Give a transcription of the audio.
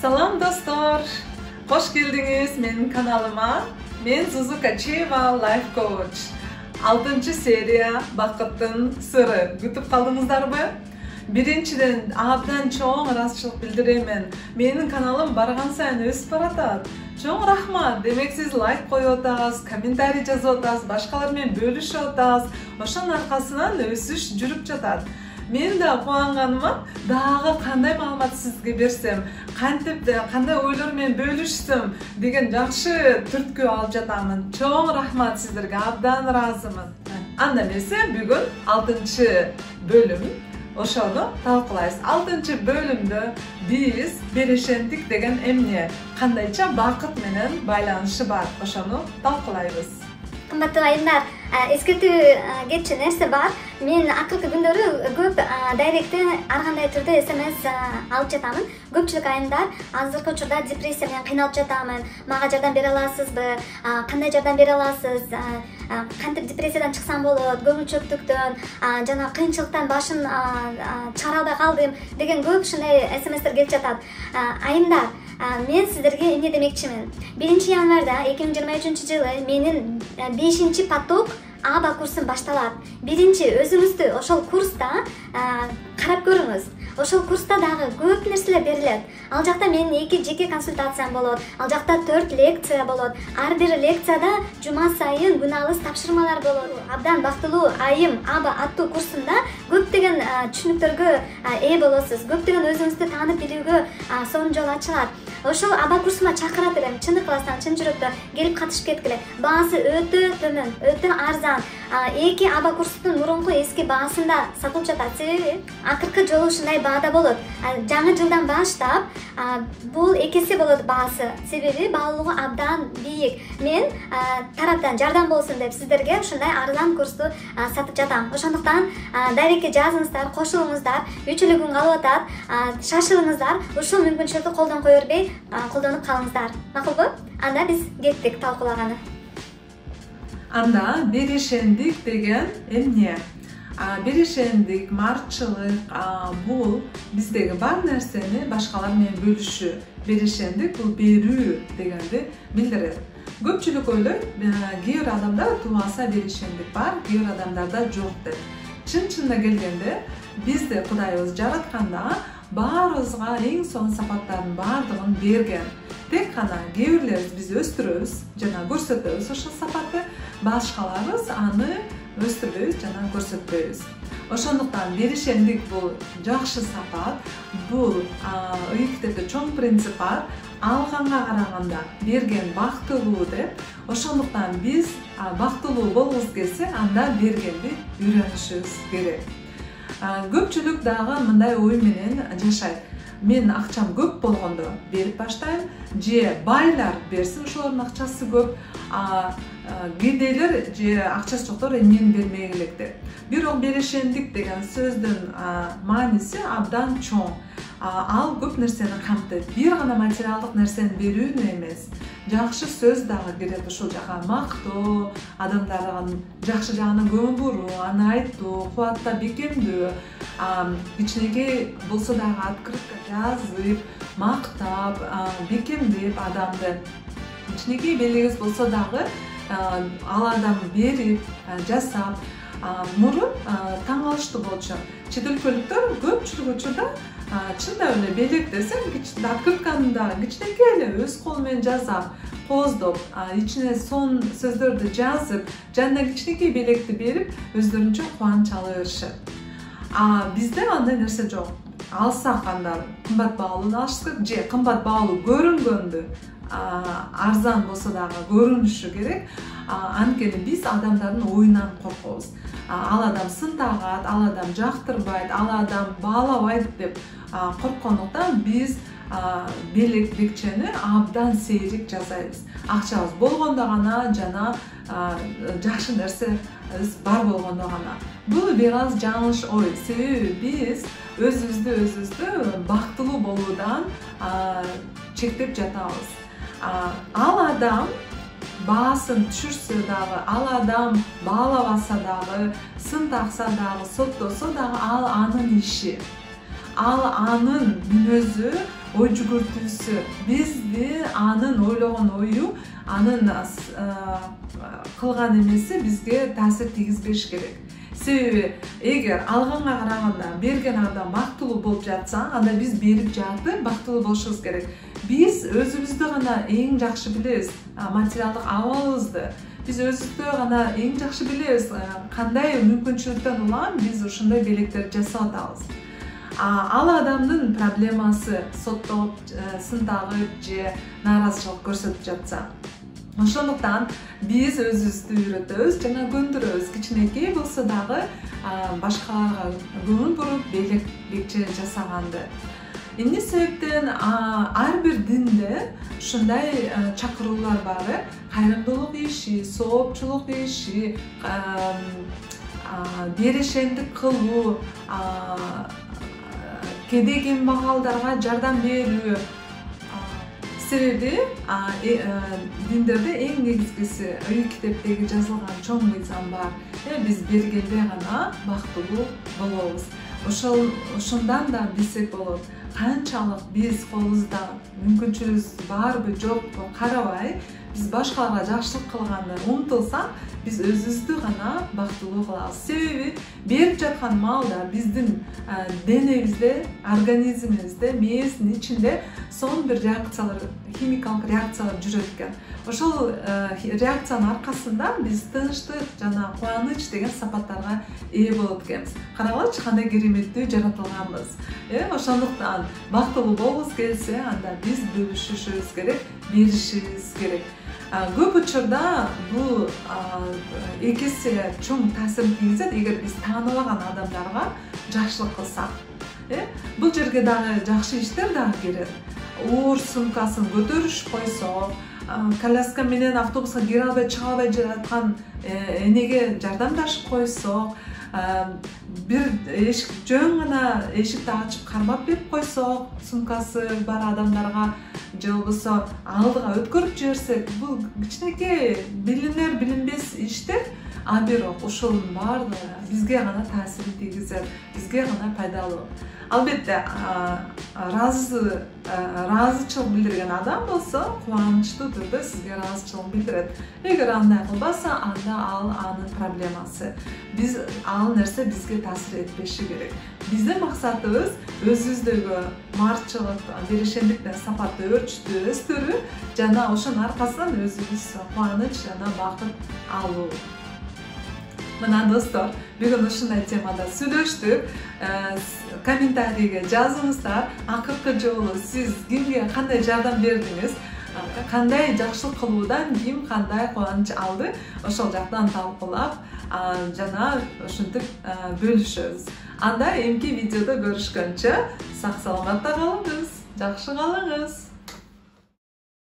Salam dostlar, hoş geldiniz benim kanalıma. Ben Zuzu Kacheva Life Coach. 6. seriya Bakıttın Sırrı. Kütüp kaldınızlar mı? Birinciden abdan çoğun rastçılık bildiremen. Benim kanalım bargan sayan ösüp baratat. Çoğun rahmat. Demek siz like koyotaz, komentari жазотаз, başkalarымен bölüşotaz. Oşan arkasından ösüş жүрүp жатат. Men de kuanganıma dağı qanday ma'lumot sizge bersem, qanday oylar men bölüşsem degan yaxshi turtki alып jatamın. Çoğun rahmat sizlerge, abdan razımın. Anda ese bugün 6. bölüm. Oşonu talqılayız. 6. bölümde biz berişendik degen emne qandaycha bakıt menen baylanışı var. Oşonu talqılayız. Qimmatli ayımlar, eskirtib ketчү nerse бар. Men akırkı gündörü köp direkte argандай түрдө SMS алып жатамын. Көпчүлүк айымдар азыркы учурда депрессия менен кыйналып жатамын. Мага жардам бере аласызбы? Кандай жардам бере аласыз? Кантип депрессиядан чыксам болот? Көңүл чөптүктөн, жана кыйынчылыктан башым чыгара албай калдым деген көп ушундай SMS'тер келип жатат. Айымдар, men sizlerge эмне демекчимин. 1 январда 2023-жылы менин 5-поток аба курсум башталат. Биринчи өзүңүздү ошол курста карап көрүңүз. Ошол курста дагы көп нерселер берилет. Ал жакта менин 2 жеке консультациям болот. Ал жакта 4 лекция болот. Ар бир лекцияда жума сайын күн алыс тапшырмалар болот. Абдан бактылуу айым аба аттуу курсунда көптөгөн түшүнүктөргө ээ болосуз. Көптөгөн өзүңүздү таанып билүүгө сонун жол ачылат. Ошол аба курсума чакырат элем. Чын ыкыласаң, чын жүрөктөн келип катышып кеткиле. Баасы өтө төмөн, өтө арзан. 2 аба курстун мурунку эски баасында сатылып жатат. Себеби акыркы жолу ушундай баада болот. Жаңы жылдан баштап бул экиси болот баасы. Себеби баалуулугу абдан бийик. Мен тараптан жардам болсун деп сиздерге ушундай арзан курсту сатып жатам. Ошондуктан дарекке жазыңыздар, кошулуңуздар. 3 күн калып атат. Шашылыңыздар. Ушул мүмкүнчүлүктү колдон кое бербей, колдонуп калыңыздар. Макулбу? Анда биз кеттик талкуулаганы. Анда беришендик деген эмне? Беришендик, марчылык, бул биздеги бар нерсени башкалар менен бөлүшүү. Беришендик бул берүү дегенди билдирет. Көпчүлүк ойлойт, кээ бир адамдар тубаса беришендик бар, кээ бир адамдарда жок деп. Чын-чынына келгенде бизди Кудайыбыз жаратканда баарыбызга эң сонун сапаттардын баардыгын берген. Тек гана кээ бирлерибиз биз өстүрөбүз жана көрсөтөбүз ошол сапатты, башкаларыбыз аны өстүрбөйбүз жана көрсөтпөйбүз. Ошондуктан беришендик бул жакшы сапат, бул ыйык китепте чоң принцип бар. Алганга караганда берген бактылуу деп. Ошондуктан биз бактылуу болгубуз келсе, анда бергенди үйрөнүшүбүз керек. Көпчүлүк дагы мындай ой менен жашайт. Мен акчам көп болгондо берип баштайм, же байлар берсин, ошолордун акчасы көп. Кедейлер же акчасы жоктор эмнени бермек элек деп. Бирок беришендик деген сөздүн мааниси абдан чоң. Ал көп нерсени камтыйт. Бир гана материалдык нерсени берүүнү эмес, жакшы сөз дагы кирет ушул жака. Мактоо, адамдардын жакшы жагына көңүл буруу, аны айтуу, кубаттап бекемдөө, кичинекей болсо дагы открытка жазып, мактап, бекемдеп адамды. Кичинекей белегиз болсо дагы ал адам берип, жасап, мурун таң калыштуу болчу. Чет өлкөлүктөр көпчүлүк учурда чындап эле белек десем, открытканы да кичинекей эле өз колу менен жасап, кооздоп, ичине сонун сөздөрдү жазып, жанына кичинекей белекти берип, өздөрүнчө кубанч ала беришет. Бизде андай нерсе жок. Алсак анда кымбат баалууну алыш керек, же кымбат баалуу көрүнгөндү арзан болсо дагы көрүнүшү керек. Анткени биз адамдардын оюнан коркобуз. Ал адам сын тагат, ал адам жактырбайт, ал адам баалабайт деп корккондуктан биз белек бекчени абдан сейрек жасайбыз. Акчабыз болгондо гана жана жакшы нерсебиз бар болгондо гана. Бул бир аз жаңылыш ой. Себеби биз өзүбүздү бактылуу болуудан чектеп жатабыз. Ал адам баасын түшүрсө дагы, ал адам баалабаса дагы, сын такса дагы, соттосо дагы ал анын иши. Ал анын мүнөзү, ой жүгүртүүсү бизди анын ойлогон ою, анын кылган эмеси бизге таасир тийгизбеш керек. Себеби эгер алганга караганда берген адам бактылуу болуп жатса, анда биз берип жатып бактылуу болушубуз керек. Биз өзүбүздү гана эң жакшы билебиз, материалдык абалыбызды. Биз өзүбүздү гана эң жакшы билебиз, кандай мүмкүнчүлүктөн улам биз ушундай белектерди жасап атабыз. Ал адамдын проблемасы соттоп, сын тагып же нааразычылык көрсөтүп жатса, ошондуктан биз өзүбүздү үйрөтөбүз, жана көндүрөбүз. Кичинекей болсо дагы башкаларга көңүл буруп, бекче жасаганды. Эмне себептен ар бир динде ушундай чакыруулар бар, кайрымдуулук иши, соопчулук иши, берешендик кылуу, кедей кембагалдарга жардам берүү. Себеби диндерде эң негизгиси үй китептеги жазылган чоң мыйзам бар. Биз бергенде гана бактылуу болобуз. Ошондан да билсек болот. Канчалык биз колубузда мүмкүнчүлүгүбүз барбы, жокпу карабай, биз башкаларга жакшылык кылганды умтулсак, биз өзүбүздү гана бактылуу кылабыз. Себеби берип жаткан маалда биздин денебизде, организмибизде, мээбиздин ичинде сонун бир реакциялар, химикалык реакциялар жүрөт экен. Ошол реакциянын аркасында биз тынчтык жана кубаныч деген сапаттарга ээ болот экенбиз. Карагылычы кандай кереметтүү жаратылганбыз. Ошондуктан бактылуу болгубуз келсе, анда биз бөлүшүшүбүз керек, беришибиз керек. Көп учурда бул эки эсе чоң таасирин тийгизет, эгер биз тааныбаган адамдарга жакшылык кылсак. Бул жерге дагы жакшы иштер дагы кирет. Оор сумкасын көтөрүшүп койсок, коляска менен автобуска кире албай, чыга албай жаткан энеге жардамдашып койсок, бир жөн гана эшикти ачып кармап берип койсок, сумкасы бар адамдарга, же болбосо алдыга өткөрүп жиберсек, бул кичинекей билинер билинбес иштер, а бирок ушунун баардыгы бизге гана таасирин тийгизет, бизге гана пайдалуу. Албетте, ыраазычылык билдирген адам болсо, кубанычтуу түрдө сизге ыраазычылык билдирет. Эгер андай кылбаса, анда ал анын проблемасы. Ал нерсе бизге таасир этпеши керек. Биздин максатыбыз өзүбүздөгү марчылык, берешендиктен сапатты өстүрүү жана ошонун аркасынан өзүбүз кубаныч жана бакыт алуу. Мына достор, бүгүн ушундай темада сүйлөштүк. Комментарийге жазыңыздар. Акыркы жолу сиз кимге кандай жардам бердиңиз? Кандай жакшылык кылуудан ким кандай кубаныч алды? Ошол жактан талкуулап, жана ушинтип бөлүшөбүз. Анда эмки видеодо көрүшкөнчө сак саламатта калыңыз, жакшы калыңыз.